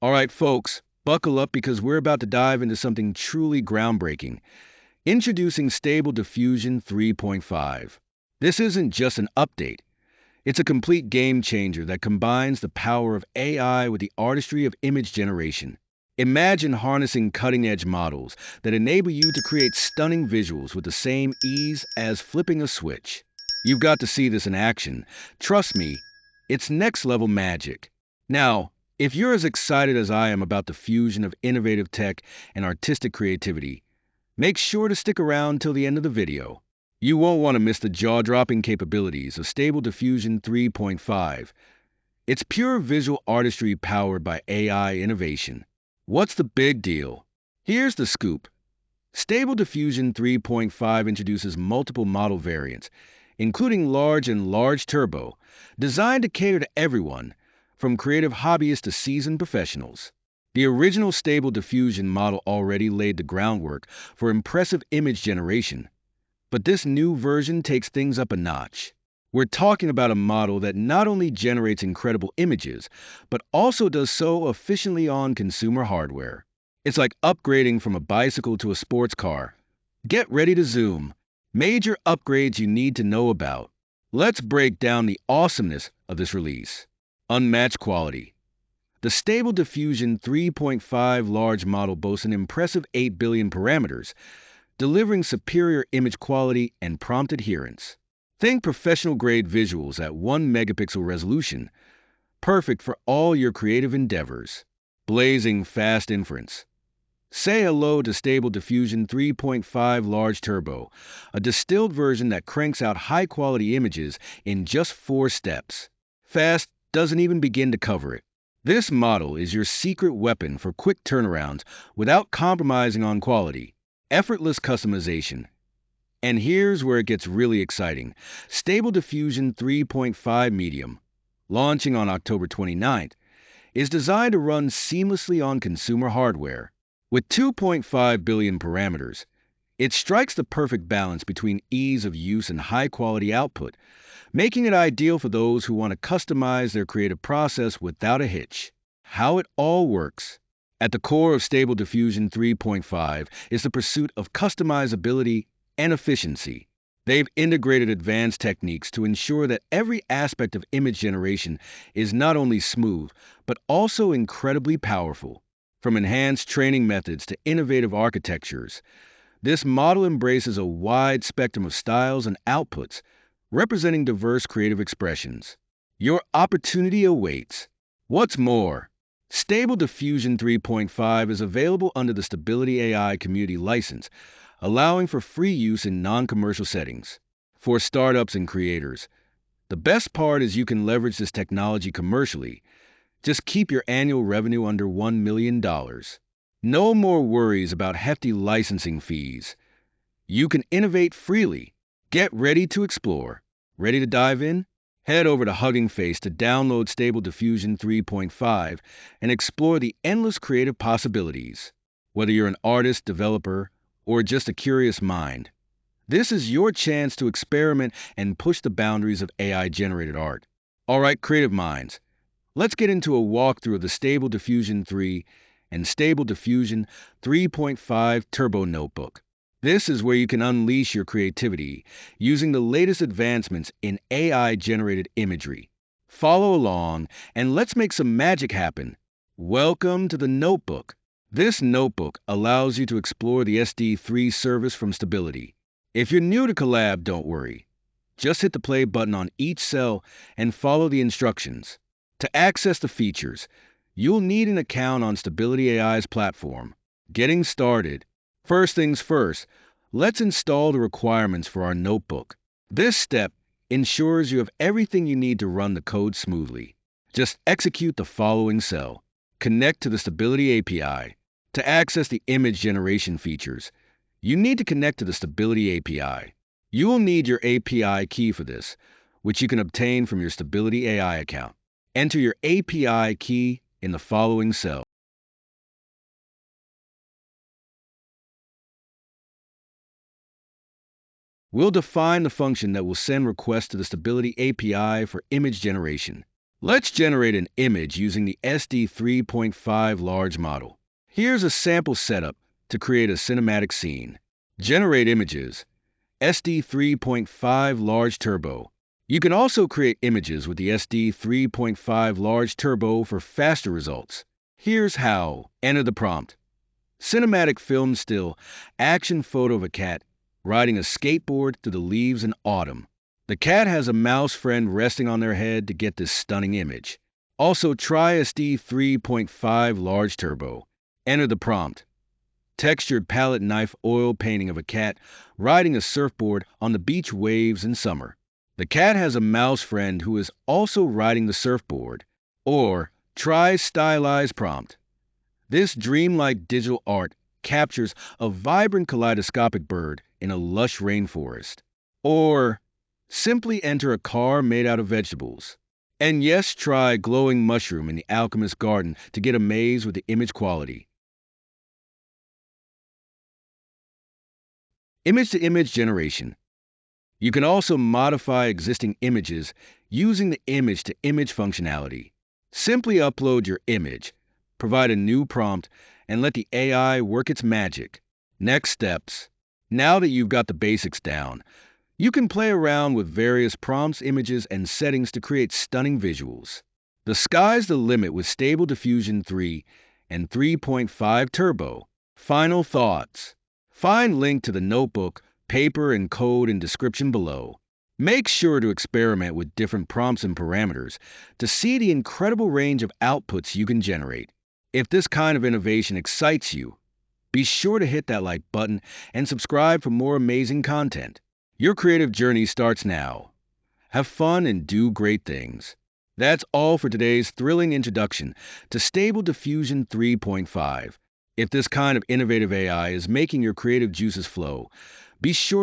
All right, folks, buckle up because we're about to dive into something truly groundbreaking. Introducing Stable Diffusion 3.5. This isn't just an update, it's a complete game changer that combines the power of AI with the artistry of image generation. Imagine harnessing cutting edge models that enable you to create stunning visuals with the same ease as flipping a switch. You've got to see this in action. Trust me, it's next level magic. Now, if you're as excited as I am about the fusion of innovative tech and artistic creativity, make sure to stick around till the end of the video. You won't want to miss the jaw-dropping capabilities of Stable Diffusion 3.5. It's pure visual artistry powered by AI innovation. What's the big deal? Here's the scoop. Stable Diffusion 3.5 introduces multiple model variants, including large and large turbo, designed to cater to everyone, from creative hobbyists to seasoned professionals. The original Stable Diffusion model already laid the groundwork for impressive image generation, but this new version takes things up a notch. We're talking about a model that not only generates incredible images, but also does so efficiently on consumer hardware. It's like upgrading from a bicycle to a sports car. Get ready to zoom. Major upgrades you need to know about. Let's break down the awesomeness of this release. Unmatched quality. The Stable Diffusion 3.5 large model boasts an impressive 8 billion parameters, delivering superior image quality and prompt adherence. Think professional-grade visuals at 1 megapixel resolution, perfect for all your creative endeavors. Blazing fast inference. Say hello to Stable Diffusion 3.5 Large Turbo, a distilled version that cranks out high-quality images in just 4 steps. Fast doesn't even begin to cover it. This model is your secret weapon for quick turnarounds without compromising on quality. Effortless customization. And here's where it gets really exciting. Stable Diffusion 3.5 Medium, launching on October 29th, is designed to run seamlessly on consumer hardware. With 2.5 billion parameters, it strikes the perfect balance between ease of use and high-quality output, making it ideal for those who want to customize their creative process without a hitch. How it all works. At the core of Stable Diffusion 3.5 is the pursuit of customizability and efficiency. They've integrated advanced techniques to ensure that every aspect of image generation is not only smooth, but also incredibly powerful. From enhanced training methods to innovative architectures, this model embraces a wide spectrum of styles and outputs, representing diverse creative expressions. Your opportunity awaits. What's more, Stable Diffusion 3.5 is available under the Stability AI Community License, allowing for free use in non-commercial settings. For startups and creators, the best part is you can leverage this technology commercially. Just keep your annual revenue under $1 million. No more worries about hefty licensing fees. You can innovate freely. Get ready to explore. Ready to dive in? Head over to Hugging Face to download Stable Diffusion 3.5 and explore the endless creative possibilities. Whether you're an artist, developer, or just a curious mind, this is your chance to experiment and push the boundaries of AI-generated art. All right, creative minds, let's get into a walkthrough of the Stable Diffusion 3 and Stable Diffusion 3.5 Turbo Notebook. This is where you can unleash your creativity using the latest advancements in AI-generated imagery. Follow along and let's make some magic happen. Welcome to the Notebook. This notebook allows you to explore the SD3 service from Stability. If you're new to Colab, don't worry. Just hit the play button on each cell and follow the instructions. To access the features, you'll need an account on Stability AI's platform. Getting started. First things first, let's install the requirements for our notebook. This step ensures you have everything you need to run the code smoothly. Just execute the following cell. Connect to the Stability API. To access the image generation features, you need to connect to the Stability API. You will need your API key for this, which you can obtain from your Stability AI account. Enter your API key in the following cell. We'll define the function that will send requests to the Stability API for image generation. Let's generate an image using the SD 3.5 large model. Here's a sample setup to create a cinematic scene. Generate images, SD 3.5 large turbo. You can also create images with the SD 3.5 large turbo for faster results. Here's how. Enter the prompt. Cinematic film still, action photo of a cat riding a skateboard through the leaves in autumn. The cat has a mouse friend resting on their head to get this stunning image. Also, try SD 3.5 large turbo. Enter the prompt. Textured palette knife oil painting of a cat riding a surfboard on the beach waves in summer. The cat has a mouse friend who is also riding the surfboard. Or try stylized prompt. This dreamlike digital art captures a vibrant kaleidoscopic bird in a lush rainforest. Or simply enter a car made out of vegetables. And yes, try glowing mushroom in the alchemist's garden to get amazed with the image quality. Image-to-image generation. You can also modify existing images using the image-to-image functionality. Simply upload your image, provide a new prompt, and let the AI work its magic. Next steps. Now that you've got the basics down, you can play around with various prompts, images, and settings to create stunning visuals. The sky's the limit with Stable Diffusion 3 and 3.5 Turbo. Final thoughts. Find link to the notebook, paper, and code in description below. Make sure to experiment with different prompts and parameters to see the incredible range of outputs you can generate. If this kind of innovation excites you, be sure to hit that like button and subscribe for more amazing content. Your creative journey starts now. Have fun and do great things. That's all for today's thrilling introduction to Stable Diffusion 3.5. If this kind of innovative AI is making your creative juices flow, be sure